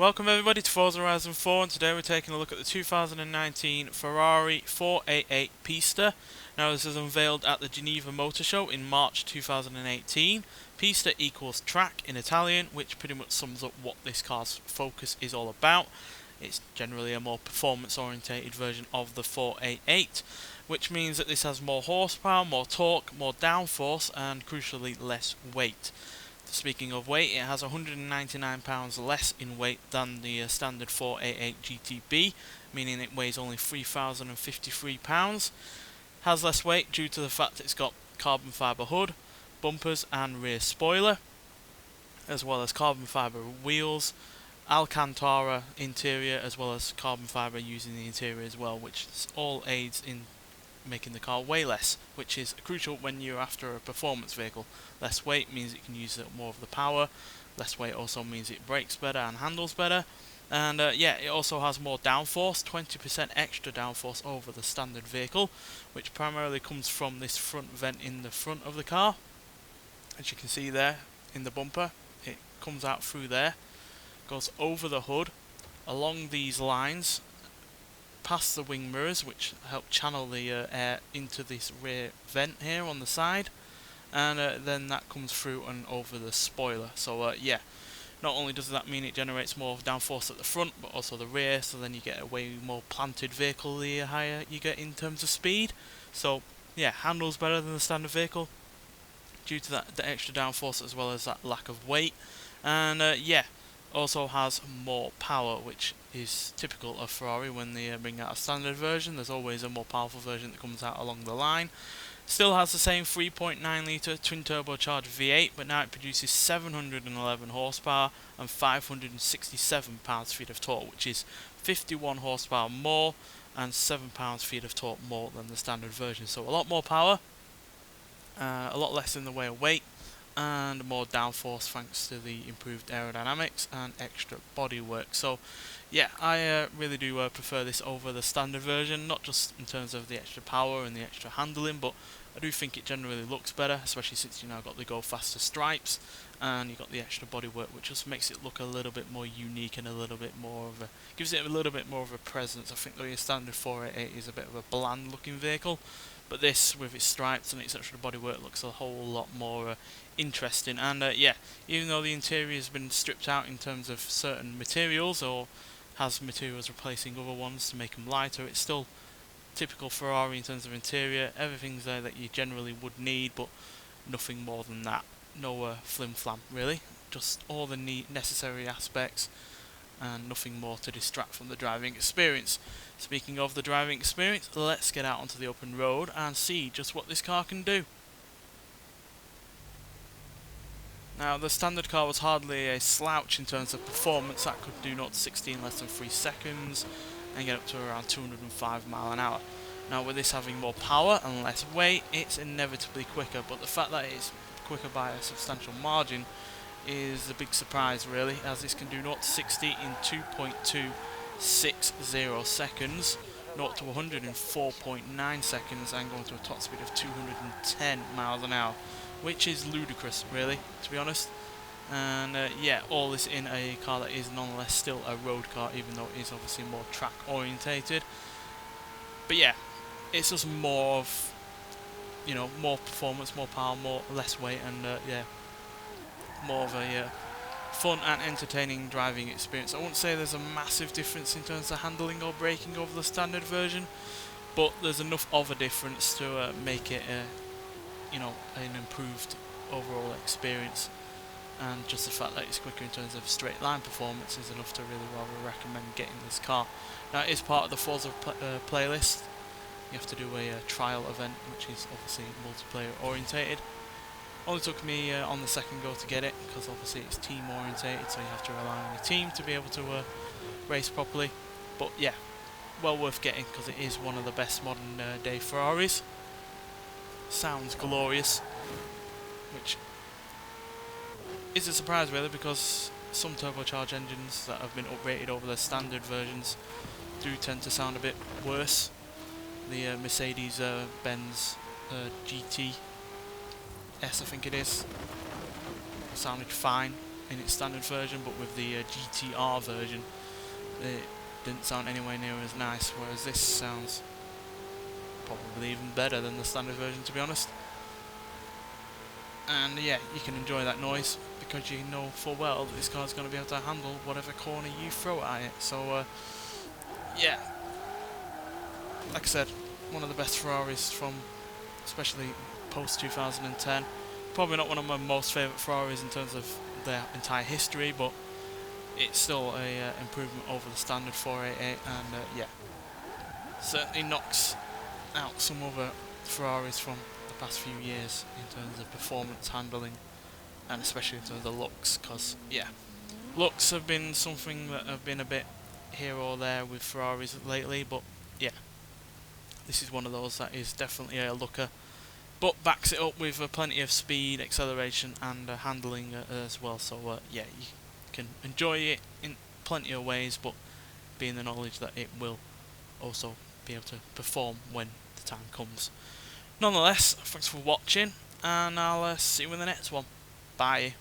Welcome everybody to Forza Horizon 4, and today we're taking a look at the 2019 Ferrari 488 Pista. Now this was unveiled at the Geneva Motor Show in March 2018. Pista equals track in Italian, which pretty much sums up what this car's focus is all about. It's generally a more performance orientated version of the 488, which means that this has more horsepower, more torque, more downforce, and crucially less weight. Speaking of weight, it has 199 pounds less in weight than the standard 488 GTB, meaning it weighs only 3,053 pounds. Has less weight due to the fact it's got carbon fibre hood, bumpers and rear spoiler, as well as carbon fibre wheels, Alcantara interior, as well as carbon fibre using the interior as well, which all aids in making the car weigh less, which is crucial when you're after a performance vehicle. Less weight means it can use more of the power. Less weight also means it brakes better and handles better. And it also has more downforce, 20% extra downforce over the standard vehicle, which primarily comes from this front vent in the front of the car. As you can see there in the bumper, it comes out through there, goes over the hood, along these lines, past the wing mirrors, which help channel the air into this rear vent here on the side, and then that comes through and over the spoiler. So not only does that mean it generates more downforce at the front, but also the rear, so then you get a way more planted vehicle the higher you get in terms of speed. So yeah, handles better than the standard vehicle due to the extra downforce as well as that lack of weight. And also has more power, which is typical of Ferrari when they bring out a standard version. There's always a more powerful version that comes out along the line. Still has the same 3.9 litre twin turbocharged V8, but now it produces 711 horsepower and 567 pounds-feet of torque, which is 51 horsepower more and 7 pounds-feet of torque more than the standard version. So a lot more power, a lot less in the way of weight, and more downforce thanks to the improved aerodynamics and extra bodywork. So yeah, I really do prefer this over the standard version, not just in terms of the extra power and the extra handling, but I do think it generally looks better, especially since you now got the go faster stripes and you got the extra bodywork, which just makes it look a little bit more unique and a little bit more of a, gives it a little bit more of a presence. I think the standard 488 is a bit of a bland looking vehicle, but this with its stripes and its extra bodywork looks a whole lot more interesting. And even though the interior has been stripped out in terms of certain materials, or has materials replacing other ones to make them lighter, it's still typical Ferrari in terms of interior. Everything's there that you generally would need, but nothing more than that. No flim flam really, just all the necessary aspects and nothing more to distract from the driving experience. Speaking of the driving experience, let's get out onto the open road and see just what this car can do. Now, the standard car was hardly a slouch in terms of performance. That could do 0 to 60 in less than 3 seconds and get up to around 205 miles an hour. Now, with this having more power and less weight, it's inevitably quicker, but the fact that it's quicker by a substantial margin is a big surprise really, as this can do 0 to 60 in 2.260 seconds, 0 to 100 in 4.9 seconds, and going to a top speed of 210 miles an hour. Which is ludicrous really, to be honest. And all this in a car that is nonetheless still a road car, even though it is obviously more track orientated. But yeah, it's just more of, more performance, more power, less weight, and more of a fun and entertaining driving experience. I wouldn't say there's a massive difference in terms of handling or braking over the standard version, but there's enough of a difference to make it an improved overall experience. And just the fact that it's quicker in terms of straight line performance is enough to really rather recommend getting this car. Now, it is part of the Forza playlist. You have to do a trial event, which is obviously multiplayer orientated. Only took me on the second go to get it, because obviously it's team orientated, so you have to rely on your team to be able to race properly. But yeah, well worth getting, because it is one of the best modern day Ferraris. Sounds glorious, which is a surprise really, because some turbocharged engines that have been uprated over their standard versions do tend to sound a bit worse. The Mercedes Benz GT S, I think it is, sounded fine in its standard version, but with the GTR version it didn't sound anywhere near as nice, whereas this sounds probably even better than the standard version, to be honest. And yeah, you can enjoy that noise because you know full well that this car's going to be able to handle whatever corner you throw at it. So yeah, like I said, one of the best Ferraris from especially post 2010. Probably not one of my most favourite Ferraris in terms of their entire history, but it's still a improvement over the standard 488, and yeah, certainly knocks out some other Ferraris from the past few years in terms of performance, handling, and especially in terms of the looks, because yeah, looks have been something that have been a bit here or there with Ferraris lately, but yeah, this is one of those that is definitely a looker, but backs it up with plenty of speed, acceleration, and handling as well. So yeah, you can enjoy it in plenty of ways, but be in the knowledge that it will also be able to perform when the time comes. Nonetheless, thanks for watching, and I'll see you in the next one. Bye.